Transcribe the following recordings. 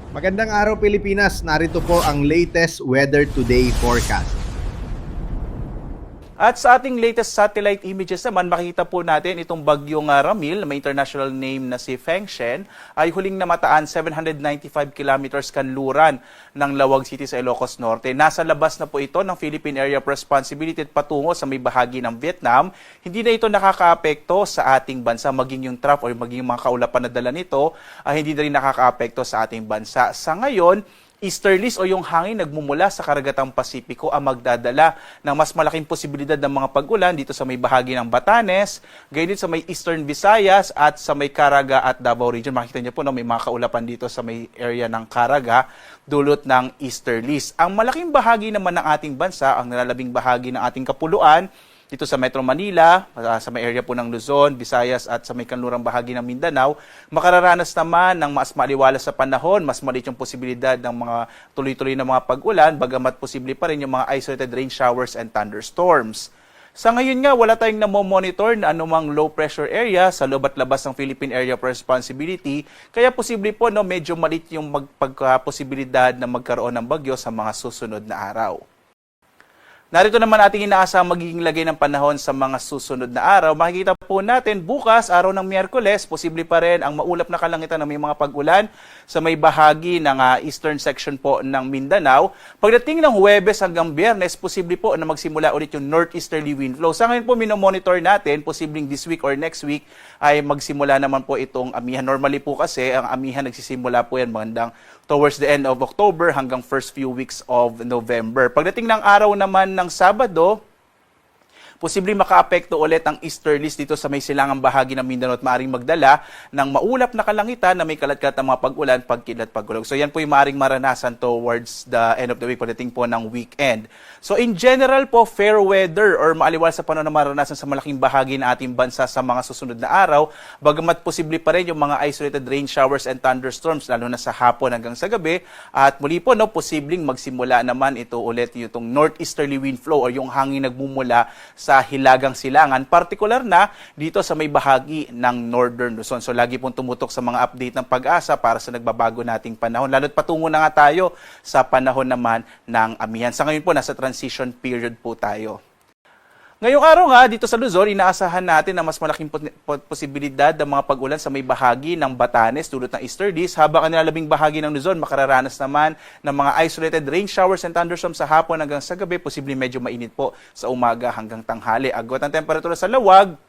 Magandang araw Pilipinas, narito po ang latest Weather Today forecast. At sa ating latest satellite images naman, makikita po natin itong bagyong Ramil, na may international name na si Fengshen, ay huling namataan 795 kilometers kanluran ng Lawag City sa Ilocos Norte. Nasa labas na po ito ng Philippine Area of Responsibility at patungo sa may bahagi ng Vietnam. Hindi na ito nakakaapekto sa ating bansa, maging yung trough o maging yung mga kaulapan na dala nito, hindi na rin nakakaapekto sa ating bansa. Sa ngayon, easterlies o yung hangin nagmumula sa karagatang Pasipiko ang magdadala ng mas malaking posibilidad ng mga pag-ulan dito sa may bahagi ng Batanes, gayon din sa may Eastern Visayas at sa may Caraga at Davao Region. Makikita niyo po may mga kaulapan dito sa may area ng Caraga, dulot ng easterlies. Ang malaking bahagi naman ng ating bansa, ang nalalabing bahagi ng ating kapuluan, dito sa Metro Manila, sa may area po ng Luzon, Visayas at sa may kanlurang bahagi ng Mindanao, makararanas naman ng mas maliwalas sa panahon, mas maliit yung posibilidad ng mga tuloy-tuloy na mga pag-ulan, bagamat posible pa rin yung mga isolated rain showers and thunderstorms. Sa ngayon nga, wala tayong namomonitor na anumang low pressure area sa loob at labas ng Philippine Area of Responsibility, kaya posible po medyo maliit yung posibilidad na magkaroon ng bagyo sa mga susunod na araw. Narito naman ating inaasang magiging lagay ng panahon sa mga susunod na araw. Makikita po natin bukas, araw ng Miyerkules, posible pa rin ang maulap na kalangitan na may mga pag-ulan sa may bahagi ng eastern section po ng Mindanao. Pagdating ng Huwebes hanggang Biyernes, posible po na magsimula ulit yung northeasterly wind flow. Sa ngayon po, minomonitor natin, posibleng this week or next week ay magsimula naman po itong amihan. Normally po kasi, ang amihan nagsisimula po yan magandang towards the end of October hanggang first few weeks of November. Pagdating ng araw naman ng Sabado, posibleng makaapekto ulit ang easterlies dito sa may silangang bahagi ng Mindanao at maaaring magdala ng maulap na kalangitan na may kalat-kalat na mga pag-ulan, pagkidlat, pagkulog. So yan po yung maaaring maranasan towards the end of the week, pagdating po ng weekend. So in general po, fair weather or maaliwala sa panahon na maranasan sa malaking bahagi ng ating bansa sa mga susunod na araw, bagamat posible pa rin yung mga isolated rain showers and thunderstorms, lalo na sa hapon hanggang sa gabi. At muli po, posibleng magsimula naman ito ulit yung northeasterly wind flow o yung hangin nagmumula sa hilagang silangan, partikular na dito sa may bahagi ng Northern Luzon. So lagi pong tumutok sa mga update ng Pag-asa para sa nagbabago nating panahon. Lalo't patungo na nga tayo sa panahon naman ng amihan. Sa ngayon po, nasa transition period po tayo. Ngayong araw nga, dito sa Luzon, inaasahan natin na mas malaking posibilidad ng mga pag-ulan sa may bahagi ng Batanes dulot ng easterlies, habang ang nilalabing bahagi ng Luzon, makararanas naman ng mga isolated rain showers and thunderstorms sa hapon hanggang sa gabi, posibleng medyo mainit po sa umaga hanggang tanghali. Agwat ang temperatura sa Lawag,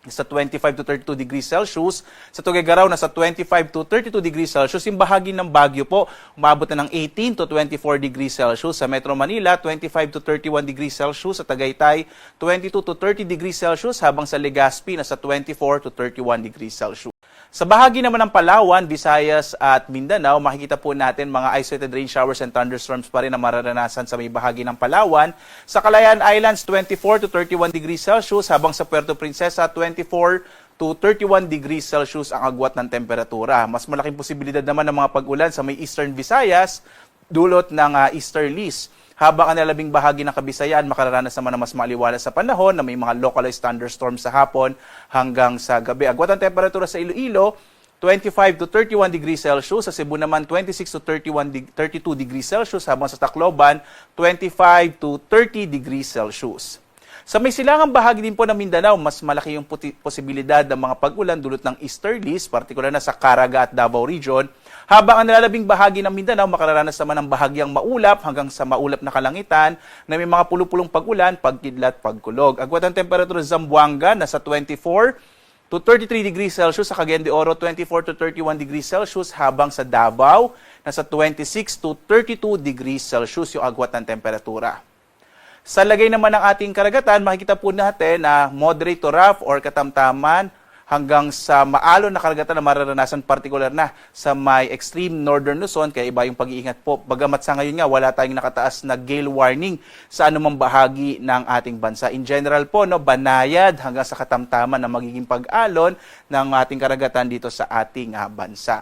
sa 25 to 32 degrees Celsius. Sa Tuguegarao, nasa 25 to 32 degrees Celsius. Yung bahagi ng Baguio po, umabot na ng 18 to 24 degrees Celsius. Sa Metro Manila, 25 to 31 degrees Celsius. Sa Tagaytay, 22 to 30 degrees Celsius. Habang sa Legazpi, nasa 24 to 31 degrees Celsius. Sa bahagi naman ng Palawan, Visayas at Mindanao, makikita po natin mga isolated rain showers and thunderstorms pa rin na mararanasan sa may bahagi ng Palawan. Sa Calayan Islands, 24 to 31 degrees Celsius, habang sa Puerto Princesa, 24 to 31 degrees Celsius ang agwat ng temperatura. Mas malaking posibilidad naman ng mga pag-ulan sa may Eastern Visayas, dulot ng easterlies. Habang ang nilalabing bahagi ng Kabisayan, makararanas naman na mas maliwalas sa panahon na may mga localized thunderstorms sa hapon hanggang sa gabi. Agwat ang temperatura sa Iloilo, 25 to 31 degrees Celsius. Sa Cebu naman, 26 to 32 degrees Celsius. Habang sa Tacloban, 25 to 30 degrees Celsius. Sa may silangang bahagi din po ng Mindanao, mas malaki yung posibilidad ng mga pag-ulan dulot ng easterlies, partikular na sa Caraga at Davao Region. Habang ang nilalabing bahagi ng Mindanao, makararanas naman ng bahagyang maulap hanggang sa maulap na kalangitan na may mga pulupulong pag-ulan, pagkidlat, pagkulog. Agwat ang temperatura sa Zamboanga, nasa 24 to 33 degrees Celsius. Sa Cagayan de Oro, 24 to 31 degrees Celsius. Habang sa Davao, nasa 26 to 32 degrees Celsius yung agwat ng temperatura. Sa lagay naman ng ating karagatan, makikita po natin na moderate to rough or katamtaman hanggang sa maalon na karagatan na mararanasan, partikular na sa may extreme northern Luzon, kaya iba yung pag-iingat po. Bagamat sa ngayon nga, wala tayong nakataas na gale warning sa anumang bahagi ng ating bansa. In general po, banayad hanggang sa katamtaman na magiging pag-alon ng ating karagatan dito sa ating bansa.